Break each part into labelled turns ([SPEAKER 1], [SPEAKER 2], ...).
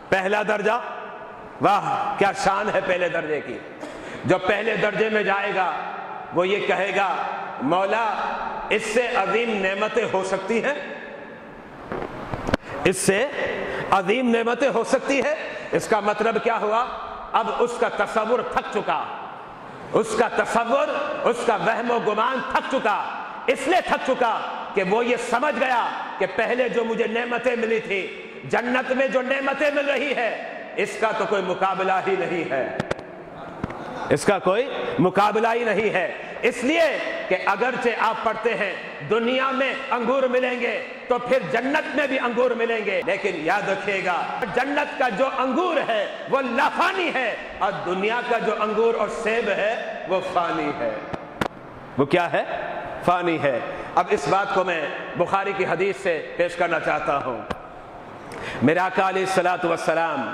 [SPEAKER 1] پہلا درجہ، واہ کیا شان ہے پہلے درجے کی۔ جو پہلے درجے میں جائے گا وہ یہ کہے گا مولا اس سے عظیم نعمتیں ہو سکتی ہیں، اس سے عظیم نعمتیں ہو سکتی ہے۔ اس کا مطلب کیا ہوا؟ اب اس کا تصور تھک چکا، اس کا تصور، اس کا وہم و گمان تھک چکا۔ اس لیے تھک چکا کہ وہ یہ سمجھ گیا کہ پہلے جو مجھے نعمتیں ملی تھی، جنت میں جو نعمتیں مل رہی ہے، اس کا تو کوئی مقابلہ ہی نہیں ہے، اس کا کوئی مقابلہ ہی نہیں ہے۔ اس لیے کہ اگرچہ آپ پڑھتے ہیں دنیا میں انگور ملیں گے تو پھر جنت میں بھی انگور ملیں گے، لیکن یاد رکھیے گا جنت کا جو انگور ہے وہ لافانی ہے، اور دنیا کا جو انگور اور سیب ہے وہ فانی ہے۔ وہ کیا ہے؟ فانی ہے۔ اب اس بات کو میں بخاری کی حدیث سے پیش کرنا چاہتا ہوں۔ میرے آقا علیہ الصلوۃ والسلام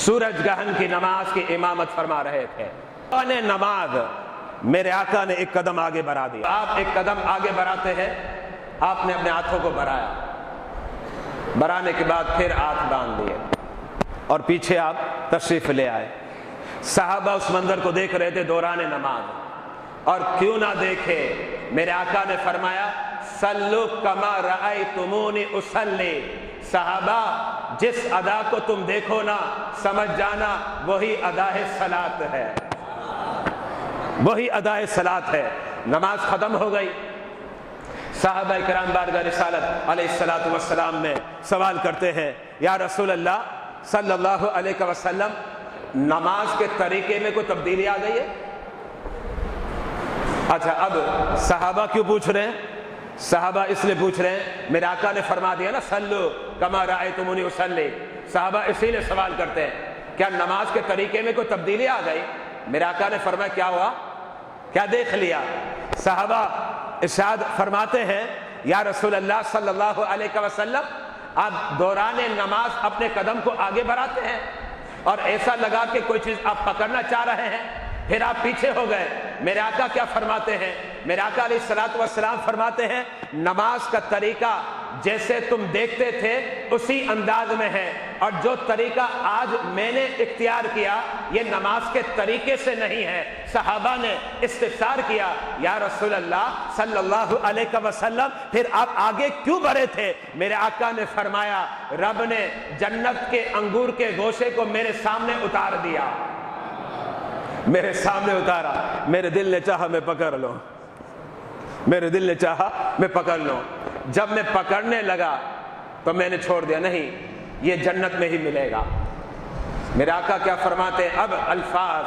[SPEAKER 1] سورج گرہن کی نماز کی امامت فرما رہے تھے۔ نماز میرے آقا نے ایک قدم آگے بڑھا دیا۔ آپ ایک قدم آگے بڑھاتے ہیں، آپ نے اپنے ہاتھوں کو بڑھایا، بڑھانے کے بعد پھر ہاتھ باندھ لیے اور پیچھے آپ تشریف لے آئے۔ صحابہ اس منظر کو دیکھ رہے تھے دوران نماز، اور کیوں نہ دیکھے، میرے آقا نے فرمایا صلو کما رأیتمونی اصلی، صحابہ جس ادا کو تم دیکھو نا سمجھ جانا وہی ادائے صلاۃ ہے، وہی ادائے صلاۃ ہے۔ نماز ختم ہو گئی، صحابہ کرام بارگاہ رسالت علیہ الصلوۃ والسلام میں سوال کرتے ہیں یا رسول اللہ صلی اللہ علیہ وسلم نماز کے طریقے میں کوئی تبدیلی آ گئی ہے؟ اچھا اب صحابہ کیوں پوچھ رہے ہیں؟ صحابہ اس لیے پوچھ رہے ہیں میرے آقا نے فرما دیا نا صلو کما رأیتمونی اصلی، صحابہ اسی لیے سوال کرتے ہیں کیا نماز کے طریقے میں کوئی تبدیلی آ گئی؟ میرے آقا نے فرمایا کیا ہوا، کیا دیکھ لیا؟ صحابہ ارشاد فرماتے ہیں یا رسول اللہ صلی اللہ علیہ وسلم آپ دوران نماز اپنے قدم کو آگے بڑھاتے ہیں اور ایسا لگا کہ کوئی چیز آپ پکڑنا چاہ رہے ہیں، پھر آپ پیچھے ہو گئے۔ میرے آقا کیا فرماتے ہیں؟ میرے آقا علیہ الصلوۃ والسلام فرماتے ہیں نماز کا طریقہ جیسے تم دیکھتے تھے اسی انداز میں ہے، اور جو طریقہ آج میں نے اختیار کیا یہ نماز کے طریقے سے نہیں ہے۔ صحابہ نے استفسار کیا یا رسول اللہ صلی اللہ علیہ وسلم پھر آپ آگے کیوں بڑھے تھے؟ میرے آقا نے فرمایا رب نے جنت کے انگور کے گوشے کو میرے سامنے اتار دیا، میرے سامنے اتارا، میرے دل نے چاہا میں پکڑ لوں، میرے دل نے چاہا میں پکڑ لوں۔ جب میں پکڑنے لگا تو میں نے چھوڑ دیا، نہیں یہ جنت میں ہی ملے گا۔ میرے آقا کیا فرماتے ہیں؟ اب الفاظ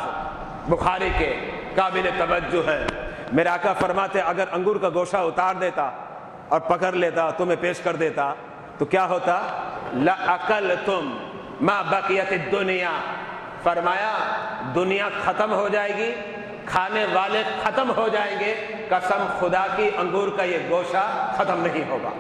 [SPEAKER 1] بخاری کے قابل توجہ ہیں۔ میرے آقا فرماتے ہیں اگر انگور کا گوشہ اتار دیتا اور پکڑ لیتا تمہیں پیش کر دیتا تو کیا ہوتا؟ لَأَكَلْتُمْ مَا بَقِيَتِ الدُّنْيَا، فرمایا دنیا ختم ہو جائے گی، کھانے والے ختم ہو جائیں گے، قسم خدا کی انگور کا یہ گوشہ ختم نہیں ہوگا۔